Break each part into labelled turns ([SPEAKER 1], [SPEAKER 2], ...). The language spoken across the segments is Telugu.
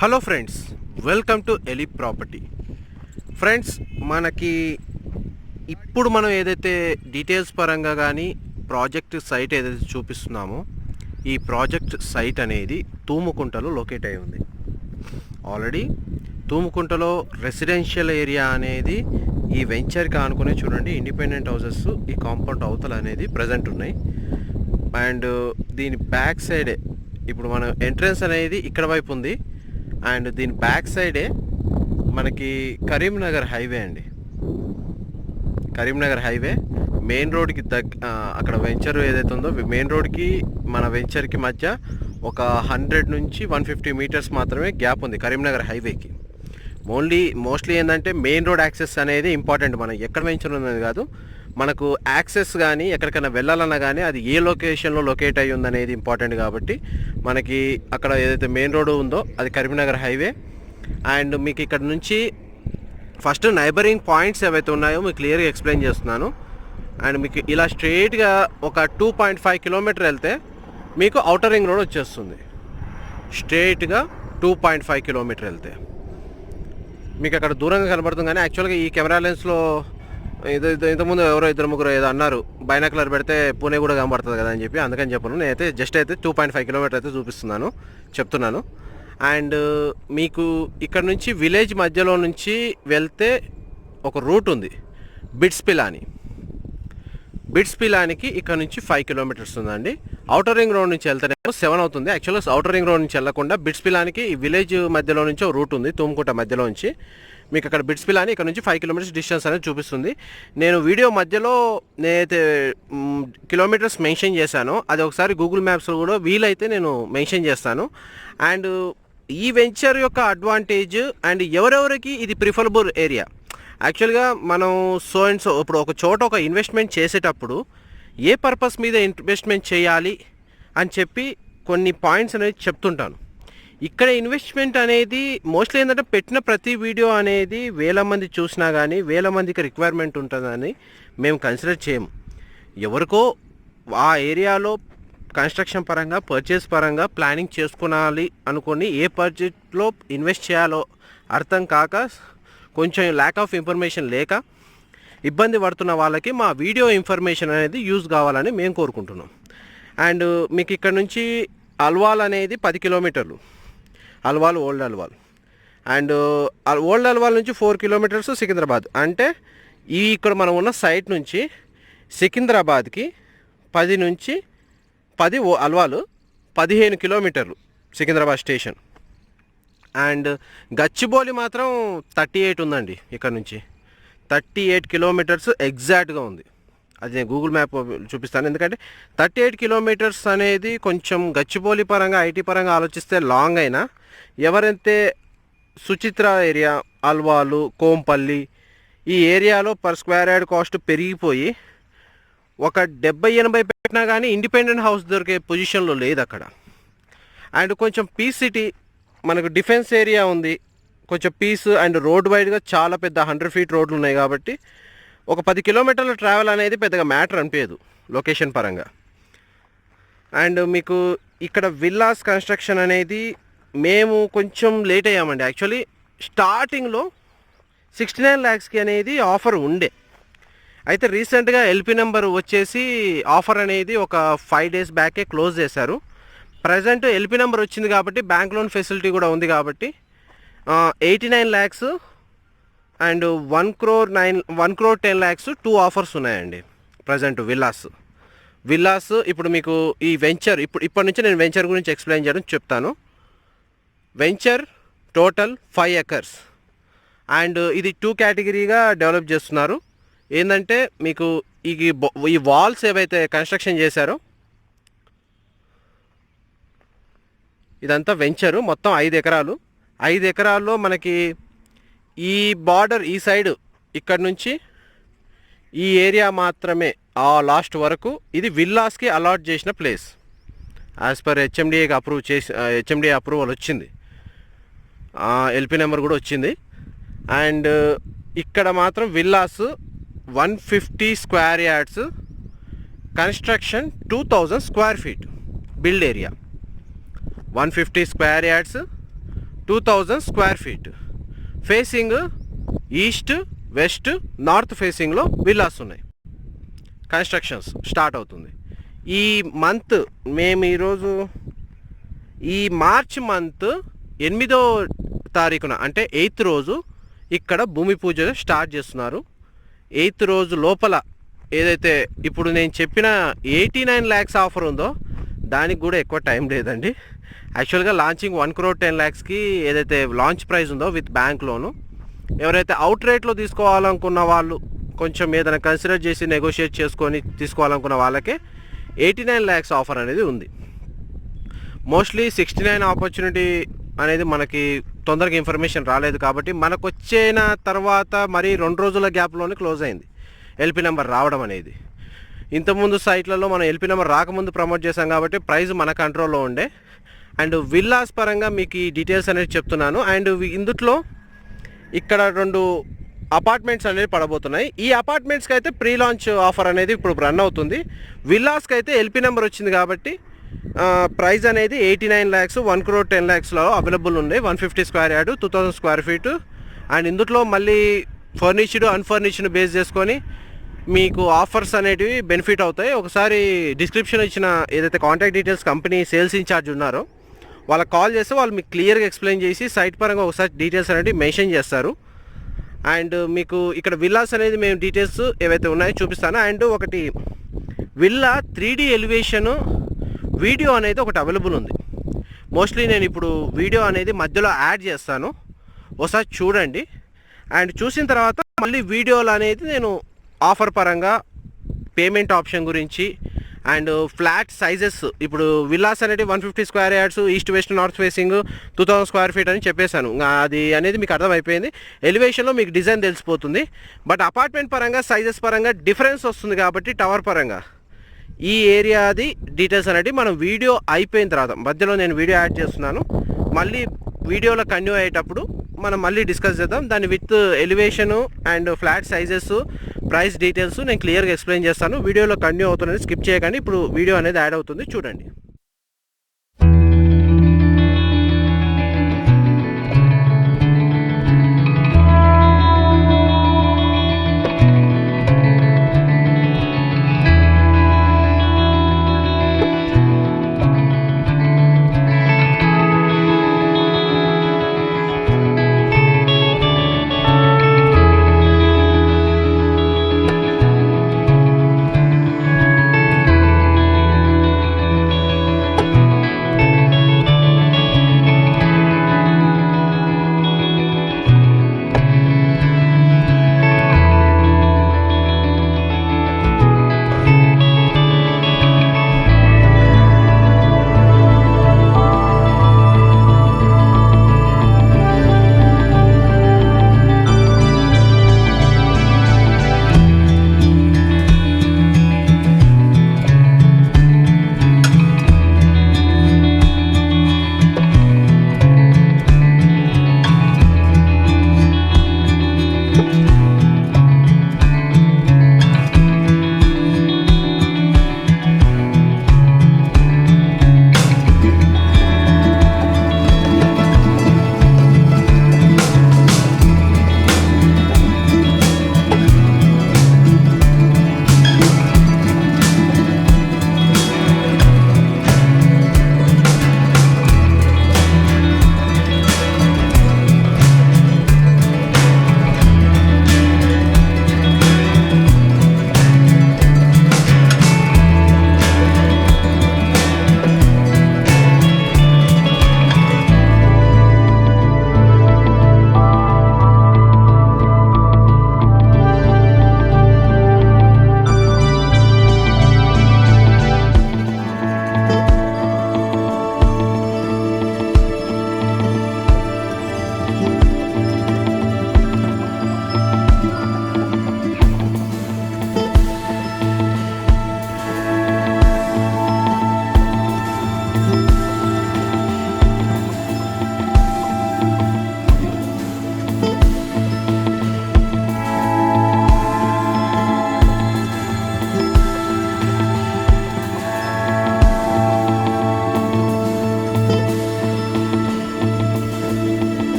[SPEAKER 1] హలో ఫ్రెండ్స్, వెల్కమ్ టు ఎలి ప్రాపర్టీ. ఫ్రెండ్స్, మనకి ఇప్పుడు మనం ఏదైతే డీటెయిల్స్ పరంగా కానీ ప్రాజెక్ట్ సైట్ ఏదైతే చూపిస్తున్నామో ఈ ప్రాజెక్ట్ సైట్ అనేది తూముకుంటలో లొకేట్ అయి ఉంది. ఆల్రెడీ తూముకుంటలో రెసిడెన్షియల్ ఏరియా అనేది ఈ వెంచర్కి ఆనుకునే చూడండి, ఇండిపెండెంట్ హౌసెస్ ఈ కాంపౌండ్ అవతల అనేది ప్రజెంట్ ఉన్నాయి. అండ్ దీని బ్యాక్ సైడే ఇప్పుడు మన ఎంట్రన్స్ అనేది ఇక్కడ వైపు ఉంది. అండ్ దీని బ్యాక్ సైడే మనకి కరీంనగర్ హైవే అండి. కరీంనగర్ హైవే మెయిన్ రోడ్కి అక్కడ వెంచర్ ఏదైతే ఉందో మెయిన్ రోడ్కి మన వెంచర్కి మధ్య ఒక 100 నుంచి 150 మీటర్స్ మాత్రమే గ్యాప్ ఉంది కరీంనగర్ హైవేకి. మోస్ట్లీ ఏంటంటే మెయిన్ రోడ్ యాక్సెస్ అనేది ఇంపార్టెంట్. మనం ఎక్కడ వెంచర్ ఉన్నది కాదు, మనకు యాక్సెస్ కానీ ఎక్కడికైనా వెళ్ళాలన్నా కానీ అది ఏ లొకేషన్లో లొకేట్ అయ్యి ఉందనేది ఇంపార్టెంట్. కాబట్టి మనకి అక్కడ ఏదైతే మెయిన్ రోడ్ ఉందో అది కరీంనగర్ హైవే. అండ్ మీకు ఇక్కడ నుంచి ఫస్ట్ నైబరింగ్ పాయింట్స్ ఏవైతే ఉన్నాయో మీకు క్లియర్గా ఎక్స్ప్లెయిన్ చేస్తున్నాను. అండ్ మీకు ఇలా స్ట్రెయిట్గా ఒక 2.5 కిలోమీటర్ వెళ్తే మీకు ఔటర్ రింగ్ రోడ్ వచ్చేస్తుంది. స్ట్రెయిట్గా 2.5 కిలోమీటర్ వెళ్తే మీకు అక్కడ దూరంగా కనబడుతుంది. కానీ యాక్చువల్గా ఈ కెమెరా లెన్స్లో ఇంతకుముందు ఎవరో ఇద్దరు ముగ్గురు ఏదో అన్నారు, బైనాకులర్ పెడితే పూణే కూడా కనబడుతుంది కదా అని చెప్పి, అందుకని చెప్పను. నేనైతే జస్ట్ అయితే 2.5 కిలోమీటర్ అయితే చెప్తున్నాను. అండ్ మీకు ఇక్కడ నుంచి విలేజ్ మధ్యలో నుంచి వెళ్తే ఒక రూట్ ఉంది, బిట్స్ పిలానికి ఇక్కడ నుంచి 5 కిలోమీటర్స్ ఉందండి. ఔటర్ రింగ్ రోడ్ నుంచి వెళ్తేనేమో 7 అవుతుంది. యాక్చువల్గా ఔటర్ రింగ్ రోడ్ నుంచి వెళ్లకుండా బిట్స్ పిలానికి ఈ విలేజ్ మధ్యలో నుంచి ఒక రూట్ ఉంది, తుమ్కుంట మధ్యలో నుంచి. మీకు అక్కడ బిట్స్ పిలాని ఇక్కడ నుంచి 5 కిలోమీటర్స్ డిస్టెన్స్ అనేది చూపిస్తుంది. నేను వీడియో మధ్యలో నేనైతే కిలోమీటర్స్ మెన్షన్ చేశాను, అది ఒకసారి గూగుల్ మ్యాప్స్లో కూడా వీలైతే నేను మెన్షన్ చేస్తాను. అండ్ ఈ వెంచర్ యొక్క అడ్వాంటేజ్ అండ్ ఎవరెవరికి ఇది ప్రిఫరబుల్ ఏరియా. యాక్చువల్గా మనం ఇప్పుడు ఒక చోట ఒక ఇన్వెస్ట్మెంట్ చేసేటప్పుడు ఏ పర్పస్ మీద ఇన్వెస్ట్మెంట్ చేయాలి అని చెప్పి కొన్ని పాయింట్స్ అనేది చెప్తుంటాను. ఇక్కడ ఇన్వెస్ట్మెంట్ అనేది మోస్ట్లీ ఏంటంటే పెట్టిన ప్రతి వీడియో అనేది 1000 మంది చూసినా కానీ 1000 మందికి రిక్వైర్మెంట్ ఉంటుందని మేము కన్సిడర్ చేయము. ఎవరికో ఆ ఏరియాలో కన్స్ట్రక్షన్ పరంగా పర్చేస్ పరంగా ప్లానింగ్ చేసుకోవాలి అనుకొని ఏ బడ్జెట్లో ఇన్వెస్ట్ చేయాలో అర్థం కాక కొంచెం ల్యాక్ ఆఫ్ ఇన్ఫర్మేషన్ లేక ఇబ్బంది పడుతున్న వాళ్ళకి మా వీడియో ఇన్ఫర్మేషన్ అనేది యూజ్ కావాలని మేము కోరుకుంటున్నాం. అండ్ మీకు ఇక్కడ నుంచి అల్వాల్ అనేది 10 కిలోమీటర్లు, old Alwal. And old Alwal నుంచి 4 కిలోమీటర్స్ సికింద్రాబాద్. అంటే ఇక్కడ మనం ఉన్న సైట్ నుంచి సికింద్రాబాద్కి 10 అల్వాలు 15 కిలోమీటర్లు సికింద్రాబాద్ స్టేషన్. అండ్ గచ్చిబౌలి మాత్రం 38 ఉందండి. ఇక్కడ నుంచి 38 కిలోమీటర్స్ ఎగ్జాక్ట్గా ఉంది. అది నేను గూగుల్ మ్యాప్ చూపిస్తాను. ఎందుకంటే 38 కిలోమీటర్స్ అనేది కొంచెం గచ్చిబౌలి పరంగా ఐటీ పరంగా ఆలోచిస్తే లాంగ్ అయినా, ఎవరైతే సుచిత్ర ఏరియా, అల్వాలు, కోంపల్లి ఈ ఏరియాలో పర్ స్క్వేర్ యార్డ్ కాస్ట్ పెరిగిపోయి ఒక 70-80 పెట్టినా కానీ ఇండిపెండెంట్ హౌస్ దొరికే పొజిషన్లో లేదు అక్కడ. అండ్ కొంచెం పీస్ సిటీ, మనకు డిఫెన్స్ ఏరియా ఉంది, కొంచెం పీస్ అండ్ రోడ్ వైడ్గా చాలా పెద్ద 100 ఫీట్ రోడ్లు ఉన్నాయి. కాబట్టి ఒక 10 కిలోమీటర్ల ట్రావెల్ అనేది పెద్దగా మ్యాటర్ అనిపించదు లొకేషన్ పరంగా. అండ్ మీకు ఇక్కడ విల్లాస్ కన్స్ట్రక్షన్ అనేది మేము కొంచెం లేట్ అయ్యామండి. యాక్చువల్లీ స్టార్టింగ్లో 69 lakhsకి అనేది ఆఫర్ ఉండే, అయితే రీసెంట్గా ఎల్పి నెంబర్ వచ్చేసి ఆఫర్ అనేది ఒక 5 days బ్యాకే క్లోజ్ చేశారు. ప్రజెంట్ ఎల్పి నెంబర్ వచ్చింది కాబట్టి బ్యాంక్ లోన్ ఫెసిలిటీ కూడా ఉంది కాబట్టి 89 lakhs and 1 crore 10 lakhs 2 offers ఉన్నాయండి ప్రజెంట్ విల్లాస్. ఇప్పుడు మీకు ఈ వెంచర్ ఇప్పటి నుంచి నేను వెంచర్ గురించి ఎక్స్ప్లెయిన్ చేయడం చెప్తాను. వెంచర్ టోటల్ 5 acres అండ్ ఇది 2 కేటగిరీగా డెవలప్ చేస్తున్నారు. ఏంటంటే మీకు ఈ వాల్స్ ఏవైతే కన్స్ట్రక్షన్ చేశారో ఇదంతా వెంచరు, మొత్తం 5 ఎకరాలు. 5 ఎకరాల్లో మనకి ఈ బార్డర్ ఈ సైడ్ ఇక్కడ నుంచి ఈ ఏరియా మాత్రమే ఆ లాస్ట్ వరకు ఇది విల్లాస్కి అలాట్ చేసిన place. As per HMDA approval వచ్చింది, ఎల్పి నెంబర్ కూడా వచ్చింది. అండ్ ఇక్కడ మాత్రం villas 150 square yards, construction 2000 square feet build area. 150 square yards 2000 square feet, facing east, west, north ఫేసింగ్లో విల్లాస్ ఉన్నాయి. కన్స్ట్రక్షన్స్ స్టార్ట్ అవుతుంది. ఈ మంత్ మేము ఈరోజు ఈ మార్చ్ మంత్ 8వ తారీఖున అంటే 8th రోజు ఇక్కడ భూమి పూజ స్టార్ట్ చేస్తున్నారు. 8th రోజు లోపల ఏదైతే ఇప్పుడు నేను చెప్పిన 89 lakhs ఆఫర్ ఉందో దానికి కూడా ఎక్కువ టైం లేదండి. యాక్చువల్గా లాంచింగ్ 1,10,00,000కి ఏదైతే లాంచ్ ప్రైస్ ఉందో విత్ బ్యాంక్ లోను, ఎవరైతే అవుట్ రేట్లో తీసుకోవాలనుకున్న వాళ్ళు కొంచెం ఏదైనా కన్సిడర్ చేసి నెగోషియేట్ చేసుకొని తీసుకోవాలనుకున్న వాళ్ళకే 89 lakhs ఆఫర్ అనేది ఉంది. మోస్ట్లీ 69 ఆపర్చునిటీ అనేది మనకి తొందరగా ఇన్ఫర్మేషన్ రాలేదు కాబట్టి మనకు వచ్చిన తర్వాత మరి 2 రోజుల గ్యాప్లోనే క్లోజ్ అయింది ఎల్పి నెంబర్ రావడం అనేది. ఇంతకుముందు సైట్లలో మనం ఎల్పి నెంబర్ రాకముందు ప్రమోట్ చేశాం కాబట్టి ప్రైస్ మన కంట్రోల్లో ఉండే. అండ్ విల్లాస్ పరంగా మీకు ఈ డీటెయిల్స్ అనేది చెప్తున్నాను. అండ్ ఇందుట్లో ఇక్కడ 2 అపార్ట్మెంట్స్ అనేవి పడబోతున్నాయి. ఈ అపార్ట్మెంట్స్కి అయితే ప్రీ లాంచ్ ఆఫర్ అనేది ఇప్పుడు రన్ అవుతుంది. విల్లాస్కి అయితే ఎల్పి నెంబర్ వచ్చింది కాబట్టి ప్రైస్ అనేది 89 lakhs 1,10,00,000లో అవైలబుల్ ఉంది. 150 square yard, 2000 square feet. And ఇందులో మళ్ళీ ఫర్నిష్డ్ అన్ఫర్నిష్డ్ బేస్ చేసుకొని మీకు ఆఫర్స్ అనేటివి బెనిఫిట్ అవుతాయి. ఒకసారి డిస్క్రిప్షన్ ఇచ్చిన ఏదైతే contact details company sales incharge ఉన్నారో వాళ్ళకి కాల్ చేస్తే వాళ్ళు మీకు క్లియర్గా ఎక్స్ప్లెయిన్ చేసి సైట్ పరంగా ఒకసారి డీటెయిల్స్ అనేవి మెన్షన్ చేస్తారు. అండ్ మీకు ఇక్కడ విల్లాస్ అనేది మేము డీటెయిల్స్ ఏవైతే ఉన్నాయో చూపిస్తాను. అండ్ ఒకటి విల్లా 3D ఎలివేషను వీడియో అనేది ఒకటి అవైలబుల్ ఉంది. మోస్ట్లీ నేను ఇప్పుడు వీడియో అనేది మధ్యలో యాడ్ చేస్తాను, ఒకసారి చూడండి. అండ్ చూసిన తర్వాత మళ్ళీ వీడియోలు అనేది నేను ఆఫర్ పరంగా పేమెంట్ ఆప్షన్ గురించి అండ్ ఫ్లాట్ సైజెస్, ఇప్పుడు విల్లాస్ అనేది 150 square yards, east west north facing, 2000 square feet అని చెప్పేశాను. అది అనేది మీకు అర్థమైపోయింది. ఎలివేషన్లో మీకు డిజైన్ తెలిసిపోతుంది. బట్ అపార్ట్మెంట్ పరంగా సైజెస్ పరంగా డిఫరెన్స్ వస్తుంది కాబట్టి టవర్ పరంగా ఈ ఏరియాది డీటెయిల్స్ అనేది మనం వీడియో అయిపోయిన తర్వాత, మధ్యలో నేను వీడియో యాడ్ చేస్తున్నాను, మళ్ళీ వీడియోలో కంటిన్యూ అయ్యేటప్పుడు మనం మళ్ళీ డిస్కస్ చేద్దాం. దాని with elevation and flat sizes, price details నేను క్లియర్గా ఎక్స్ప్లెయిన్ చేస్తాను. వీడియోలో కంటిన్యూ అవుతుందని స్కిప్ చేయకండి. ఇప్పుడు వీడియో అనేది యాడ్ అవుతుంది, చూడండి.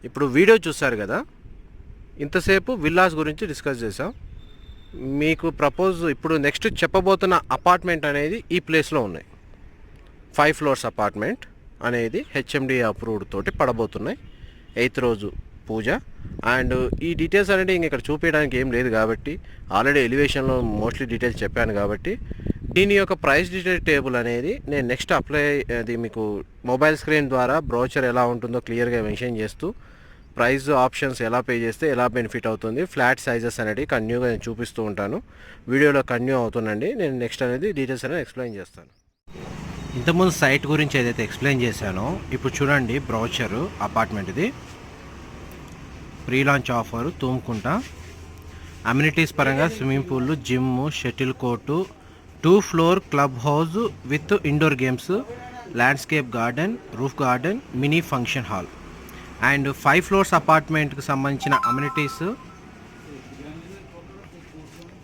[SPEAKER 1] ఇప్పుడు వీడియో చూసారు కదా, ఇంతసేపు విల్లాస్ గురించి డిస్కస్ చేసాం. మీకు ఇప్పుడు నెక్స్ట్ చెప్పబోతున్న అపార్ట్మెంట్ అనేది ఈ ప్లేస్లో ఉన్నాయి. 5 floors అపార్ట్మెంట్ అనేది హెచ్ఎండి అప్రూవ్డ్ తోటి పడబోతున్నాయి. 8th రోజు పూజ. అండ్ ఈ డీటెయిల్స్ అనేది ఇంక ఇక్కడ చూపించడానికి ఏం లేదు కాబట్టి, ఆల్రెడీ ఎలివేషన్లో మోస్ట్లీ డీటెయిల్స్ చెప్పాను కాబట్టి, దీని యొక్క ప్రైస్ డీటెయిల్ టేబుల్ అనేది నేను నెక్స్ట్ అది మీకు మొబైల్ స్క్రీన్ ద్వారా బ్రోచర్ ఎలా ఉంటుందో క్లియర్గా మెన్షన్ చేస్తూ, ప్రైస్ ఆప్షన్స్ ఎలా పే చేస్తే ఎలా బెనిఫిట్ అవుతుంది, ఫ్లాట్ సైజెస్ అనేది కంటిన్యూగా నేను చూపిస్తూ ఉంటాను. వీడియోలో కంటిన్యూ అవుతుందండి. నేను నెక్స్ట్ అనేది డీటెయిల్స్ అనేది ఎక్స్ప్లెయిన్ చేస్తాను. ఇంతకుముందు సైట్ గురించి ఏదైతే ఎక్స్ప్లెయిన్ చేశానో, ఇప్పుడు చూడండి బ్రోచరు అపార్ట్మెంట్ ఇది. Pre launch offer Tumkunta. Amenities పరంగా swimming pool, gym, shuttle court, 2 floor club house with indoor games, landscape garden, roof garden, mini function hall. And 5 floors అపార్ట్మెంట్కి సంబంధించిన అమ్యూనిటీస్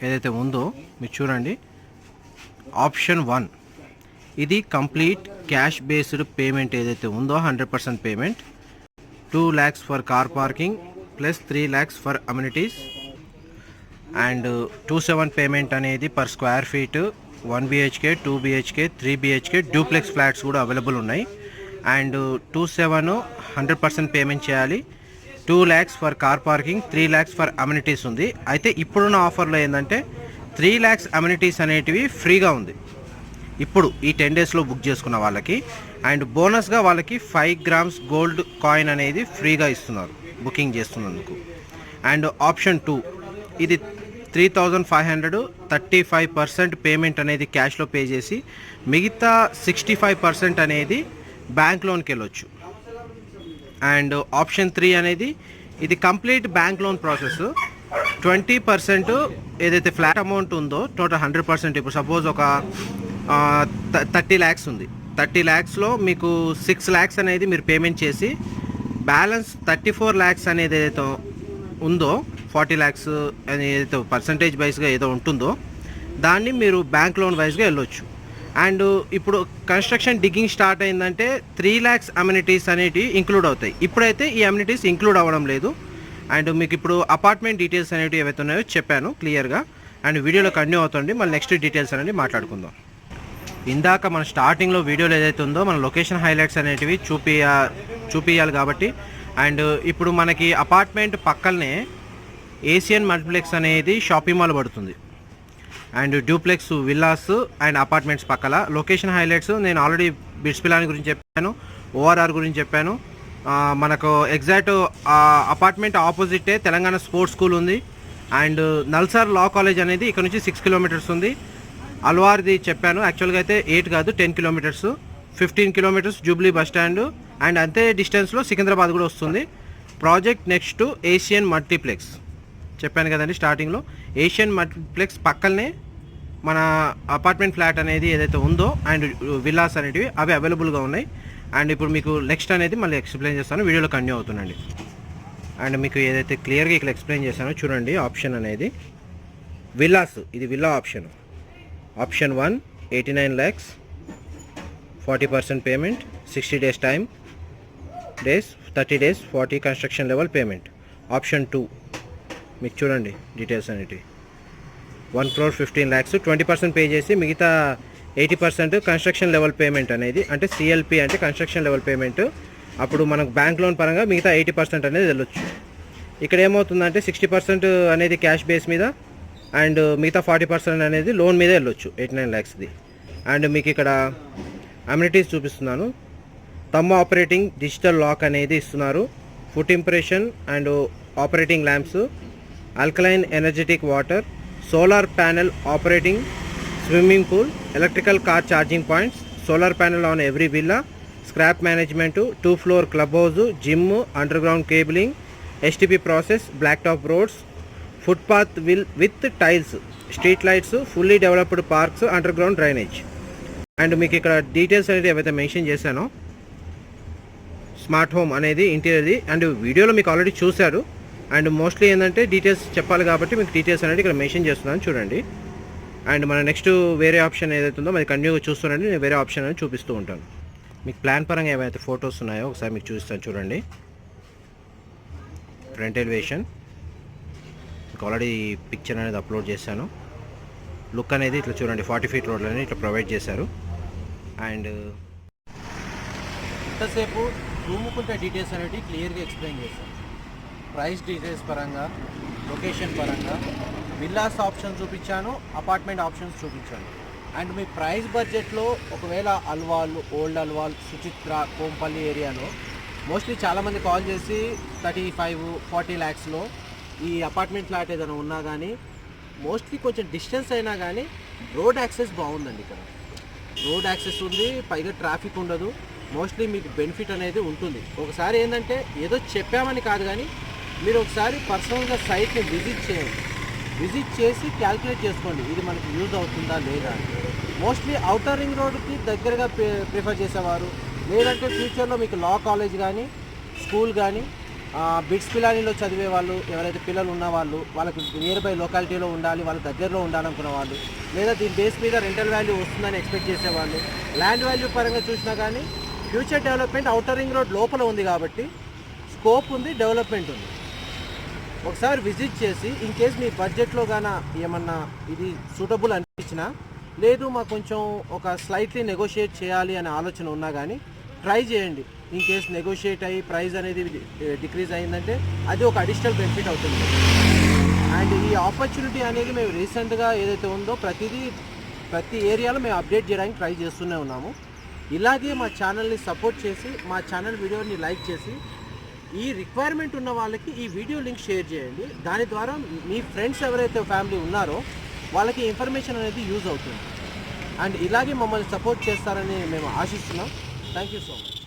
[SPEAKER 1] ఏదైతే ఉందో మీరు చూడండి. ఆప్షన్ 1 ఇది కంప్లీట్ క్యాష్ బేస్డ్ పేమెంట్ ఏదైతే ఉందో 100% payment. 2 lakhs for car parking plus 3 lakhs for amenities. And 2/7 payment అనేది per square feet. 1 BHK, 2 BHK, 3 BHK duplex flats కూడా అవైలబుల్ ఉన్నాయి. అండ్ 2/7 100% పేమెంట్ చేయాలి. 2 lakhs for car parking, 3 lakhs for amenities ఉంది. అయితే ఇప్పుడున్న ఆఫర్లో ఏంటంటే 3 lakhs అమ్యూనిటీస్ అనేటివి ఫ్రీగా ఉంది ఇప్పుడు ఈ 10 daysలో బుక్ చేసుకున్న వాళ్ళకి. అండ్ బోనస్గా వాళ్ళకి 5 grams గోల్డ్ కాయిన్ అనేది ఫ్రీగా ఇస్తున్నారు బుకింగ్ చేస్తున్నందుకు. అండ్ ఆప్షన్ 2 ఇది 3,500, 35% పేమెంట్ అనేది క్యాష్లో పే చేసి మిగతా 65% అనేది బ్యాంక్ లోన్కి వెళ్ళొచ్చు. అండ్ ఆప్షన్ 3 అనేది ఇది కంప్లీట్ బ్యాంక్ లోన్ ప్రాసెస్. 20% ఏదైతే ఫ్లాట్ అమౌంట్ ఉందో టోటల్ 100%. ఇప్పుడు సపోజ్ ఒక 30 lakhs ఉంది. 30 lakhsలో మీకు 6 lakhs అనేది మీరు పేమెంట్ చేసి బ్యాలెన్స్ 34 lakhs అనేది ఏదైతే ఉందో 40 lakhs అని ఏదైతే పర్సంటేజ్ వైజ్గా ఏదో ఉంటుందో దాన్ని మీరు బ్యాంక్ లోన్ వైజ్గా వెళ్ళొచ్చు. అండ్ ఇప్పుడు కన్స్ట్రక్షన్ డిగ్గింగ్ స్టార్ట్ అయిందంటే 3 lakhs అమ్యూనిటీస్ అనేటివి ఇంక్లూడ్ అవుతాయి. ఇప్పుడైతే ఈ అమ్యూనిటీస్ ఇంక్లూడ్ అవ్వడం లేదు. అండ్ మీకు ఇప్పుడు అపార్ట్మెంట్ డీటెయిల్స్ అనేవి ఏవైతే ఉన్నాయో చెప్పాను క్లియర్గా. అండ్ వీడియోలో కంటిన్యూ అవుతుంది. మళ్ళీ నెక్స్ట్ డీటెయిల్స్ అనేది మాట్లాడుకుందాం. ఇందాక మన స్టార్టింగ్లో వీడియోలో ఏదైతే ఉందో మన లొకేషన్ హైలైట్స్ అనేటివి చూపియాలి కాబట్టి. అండ్ ఇప్పుడు మనకి అపార్ట్మెంట్ పక్కనే ఏషియన్ మల్టీప్లెక్స్ అనేది షాపింగ్ మాల్ పడుతుంది. And duplex villas and apartments పక్కల. లొకేషన్ హైలైట్స్ నేను ఆల్రెడీ బిట్స్ పిలాని గురించి చెప్పాను, ORR గురించి చెప్పాను. మనకు ఎగ్జాక్ట్ అపార్ట్మెంట్ ఆపోజిటే తెలంగాణ స్పోర్ట్స్ స్కూల్ ఉంది. అండ్ నల్సార్ లా కాలేజ్ అనేది ఇక్కడ నుంచి 6 kilometers ఉంది. అల్వార్ది చెప్పాను, యాక్చువల్గా అయితే 8 కాదు 10 kilometers. 15 kilometers Jubilee bus stand. And అంతే డిస్టెన్స్లో సికింద్రాబాద్ కూడా వస్తుంది. ప్రాజెక్ట్ నెక్స్ట్ ఏషియన్ మల్టీప్లెక్స్ చెప్పాను కదండి స్టార్టింగ్లో. ఏషియన్ మల్టీప్లెక్స్ పక్కనే మన అపార్ట్మెంట్ ఫ్లాట్ అనేది ఏదైతే ఉందో అండ్ విల్లాస్ అనేటివి అవి అవైలబుల్గా ఉన్నాయి. అండ్ ఇప్పుడు మీకు నెక్స్ట్ అనేది మళ్ళీ ఎక్స్ప్లెయిన్ చేస్తాను, వీడియోలో కంటిన్యూ అవుతుందండి. అండ్ మీకు ఏదైతే క్లియర్గా ఇక్కడ ఎక్స్ప్లెయిన్ చేశానో చూడండి. ఆప్షన్ అనేది విల్లాస్, ఇది villa option. Option 1 89 lakhs, 40% payment, 60 days time, 30 days 40 construction level payment. Option 2 మీకు చూడండి డీటెయిల్స్ అనేటివి. 1,15 lakhs 20% పే చేసి మిగతా 80% కన్స్ట్రక్షన్ లెవెల్ పేమెంట్ అనేది, అంటే CLP అంటే కన్స్ట్రక్షన్ లెవెల్ పేమెంట్. అప్పుడు మనకు బ్యాంక్ లోన్ పరంగా మిగతా 80% అనేది వెళ్ళొచ్చు. ఇక్కడ ఏమవుతుందంటే 60% అనేది క్యాష్ బేస్ మీద అండ్ మిగతా 40% అనేది లోన్ మీద వెళ్ళొచ్చు 89 lakhsది. అండ్ మీకు ఇక్కడ అమ్యూనిటీస్ చూపిస్తున్నాను. థంబ్ ఆపరేటింగ్ డిజిటల్ లాక్ అనేది ఇస్తున్నారు. Foot impression and operating lamps, alkaline energetic water, solar panel operating, swimming pool, electrical car charging points, solar panel on every villa, scrap management, 2 floor club house, gym, underground cabling, STP process, block top roads, footpath with tiles, street lights, fully developed parks, underground drainage. And మీకు ఇక్కడ డీటెయిల్స్ అనేది ఏవైతే మెన్షన్ చేశానో స్మార్ట్ హోమ్ అనేది ఇంటీరియర్ది. అండ్ వీడియోలో మీకు ఆల్రెడీ చూశారు. అండ్ మోస్ట్లీ ఏంటంటే డీటెయిల్స్ చెప్పాలి కాబట్టి మీకు డీటెయిల్స్ అనేది ఇక్కడ మెన్షన్ చేస్తున్నాను చూడండి. అండ్ మన నెక్స్ట్ వేరే ఆప్షన్ ఏదైతే ఉందో అది కంటిన్యూగా చూస్తానండి. నేను వేరే ఆప్షన్ అనేది చూపిస్తూ ఉంటాను. మీకు ప్లాన్ పరంగా ఏవైతే ఫొటోస్ ఉన్నాయో ఒకసారి మీకు చూపిస్తాను చూడండి. ఫ్రంట్ ఎలివేషన్ మీకు ఆల్రెడీ పిక్చర్ అనేది అప్లోడ్ చేశాను. లుక్ అనేది ఇట్లా చూడండి, 40 ఫీట్ రోడ్ అనేది ఇట్లా ప్రొవైడ్ చేశారు. అండ్ ఇంతసేపు రూముకుంటే డీటెయిల్స్ అనేవి క్లియర్గా ఎక్స్ప్లెయిన్ చేశాను. ప్రైస్ డీటెయిల్స్ పరంగా, లొకేషన్ పరంగా, విల్లాస్ ఆప్షన్స్ చూపించాను, అపార్ట్మెంట్ ఆప్షన్స్ చూపించాను. అండ్ మీ ప్రైస్ బడ్జెట్లో ఒకవేళ అల్వాల్, ఓల్డ్ అల్వాల్, సుచిత్ర, కోంపల్లి ఏరియాలో మోస్ట్లీ చాలామంది కాల్ చేసి 35-40 ల్యాక్స్లో ఈ అపార్ట్మెంట్ ఫ్లాట్ ఏదైనా ఉన్నా కానీ, మోస్ట్లీ కొంచెం డిస్టెన్స్ అయినా కానీ రోడ్ యాక్సెస్ బాగుందండి. ఇక్కడ రోడ్ యాక్సెస్ ఉంది, పైగా ట్రాఫిక్ ఉండదు. మోస్ట్లీ మీకు బెనిఫిట్ అనేది ఉంటుంది. ఒకసారి ఏంటంటే ఏదో చెప్పామని కాదు కానీ మీరు ఒకసారి పర్సనల్గా సైట్ని విజిట్ చేయండి. విజిట్ చేసి క్యాల్కులేట్ చేసుకోండి ఇది మనకి యూజ్ అవుతుందా లేదా. మోస్ట్లీ అవుటర్ రింగ్ రోడ్కి దగ్గరగా ప్రిఫర్ చేసేవారు, లేదంటే ఫ్యూచర్లో మీకు లా కాలేజ్ కానీ, స్కూల్ కానీ, బిట్స్ పిలానీలో చదివే వాళ్ళు, ఎవరైతే పిల్లలు ఉన్నవాళ్ళు, వాళ్ళకి నియర్ బై లొకాలిటీలో ఉండాలి, వాళ్ళ దగ్గరలో ఉండాలనుకున్న వాళ్ళు, లేదా దీని బేస్ మీద రెంటల్ వాల్యూ వస్తుందని ఎక్స్పెక్ట్ చేసేవాళ్ళు, ల్యాండ్ వాల్యూ పరంగా చూసినా కానీ future development outer ring road లోపల ఉంది కాబట్టి స్కోప్ ఉంది, డెవలప్మెంట్ ఉంది. ఒకసారి విజిట్ చేసి ఇన్ కేస్ మీ బడ్జెట్లో గానా ఏమన్నా ఇది సూటబుల్ అనిపించినా, లేదు మాకు కొంచెం ఒక స్లైట్లీ నెగోషియేట్ చేయాలి అనే ఆలోచన ఉన్నా కానీ ట్రై చేయండి. ఇన్ కేస్ నెగోషియేట్ అయ్యి ప్రైస్ అనేది డిక్రీజ్ అయిందంటే అది ఒక అడిషనల్ బెనిఫిట్ అవుతుంది. అండ్ ఈ ఆపర్చునిటీ అనేది మేము రీసెంట్గా ఏదైతే ఉందో ప్రతి ఏరియాలో మేము అప్డేట్ చేయడానికి ట్రై చేస్తూనే ఉన్నాము. ఇలాగే మా ఛానల్ని సపోర్ట్ చేసి, మా ఛానల్ వీడియోని లైక్ చేసి, ఈ రిక్వైర్మెంట్ ఉన్న వాళ్ళకి ఈ వీడియో లింక్ షేర్ చేయండి. దాని ద్వారా మీ ఫ్రెండ్స్ ఎవరైతే ఫ్యామిలీ ఉన్నారో వాళ్ళకి ఇన్ఫర్మేషన్ అనేది యూజ్ అవుతుంది. అండ్ ఇలాగే మమ్మల్ని సపోర్ట్ చేస్తారని మేము ఆశిస్తున్నాం. Thank you so much.